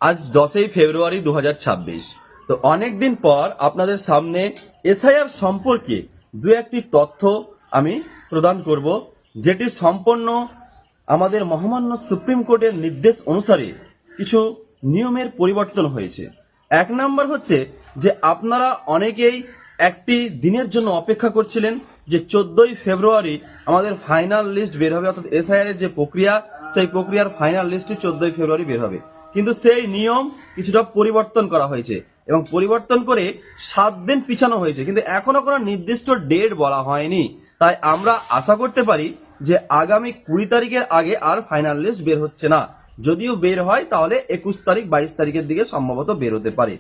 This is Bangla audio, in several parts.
আজ 10ই ফেব্রুয়ারি 2026। তো অনেকদিন পর আপনাদের সামনে এসআইআর সম্পর্কে দু একটি তথ্য আমি প্রদান করব, যেটি সম্পূর্ণ আমাদের মহামান্য সুপ্রিম কোর্টের নির্দেশ অনুসারে কিছু নিয়মের পরিবর্তন হয়েছে। এক নম্বর হচ্ছে যে আপনারা অনেকেই একটি দিনের জন্য অপেক্ষা করছিলেন যে 14ই ফেব্রুয়ারি আমাদের ফাইনাল লিস্ট বের হবে, অর্থাৎ এসআইআর এর যে প্রক্রিয়া, সেই প্রক্রিয়ার ফাইনাল লিস্টটি 14ই ফেব্রুয়ারি বের হবে। কিন্তু সেই নিয়ম কিছুটা পরিবর্তন করা হয়েছে এবং পরিবর্তন করে 7 দিন পিছানো হয়েছে, কিন্তু এখনো কোনো নির্দিষ্ট ডেট বলা হয়নি। তাই আমরা আশা করতে পারি যে আগামী 20 তারিখের আগে আর ফাইনাল লিস্ট বের হচ্ছে না। যদিও বের হয় তাহলে 21 তারিখ 22 তারিখের দিকে সম্ভবত বের হতে পারে।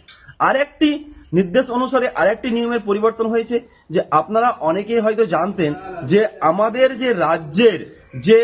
আরেকটি নির্দেশ অনুসারে আরেকটি নিয়মের পরিবর্তন হয়েছে, যে আপনারা অনেকেই হয়তো জানতেন যে আমাদের যে রাজ্যের যে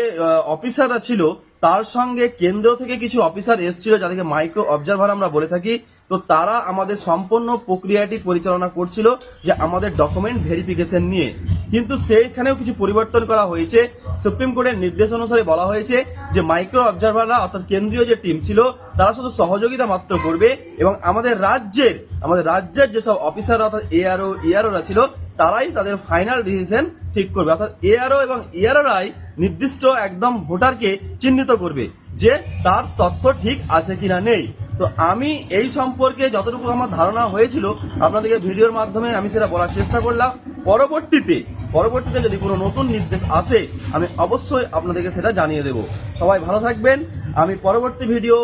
অফিসাররা ছিল তার সঙ্গে কেন্দ্র থেকে কিছু অফিসার এসেছিল, যাদেরকে মাইক্রো অবজারভার আমরা বলে থাকি। তো তারা আমাদের সম্পূর্ণ প্রক্রিয়াটি পরিচালনা করছিল যে আমাদের ডকুমেন্ট ভেরিফিকেশন নিয়ে। কিন্তু সেইখানেও কিছু পরিবর্তন করা হয়েছে। সুপ্রিম কোর্টের নির্দেশ অনুসারে বলা হয়েছে যে মাইক্রো অবজারভাররা অর্থাৎ কেন্দ্রীয় যে টিম ছিল তারা শুধু সহযোগিতা মাত্র করবে, এবং আমাদের রাজ্যের যেসব অফিসাররা অর্থাৎ এআরও ইআরওরা ছিল তারাই তাদের ফাইনাল ডিসিশন ঠিক করবে। অর্থাৎ এআরও এবং ইআরওরাই নির্দিষ্ট একদম ভোটারকে চিহ্নিত করবে যে তার তথ্য ঠিক আছে কিনা নেই। তো আমি এই সম্পর্কে যতটুকু আমার ধারণা হয়েছিল আপনাদেরকে ভিডিওর মাধ্যমে আমি সেটা বলার চেষ্টা করলাম। পরবর্তীতে যদি কোনো নতুন নির্দেশ আসে আমি অবশ্যই আপনাদেরকে সেটা জানিয়ে দেব। সবাই ভালো থাকবেন। আমি পরবর্তী ভিডিও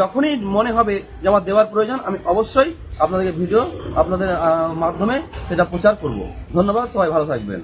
যখনই মনে হবে যে আমার দেওয়ার প্রয়োজন আমি অবশ্যই আপনাদেরকে ভিডিও আপনাদের মাধ্যমে সেটা প্রচার করব। ধন্যবাদ, সবাই ভালো থাকবেন।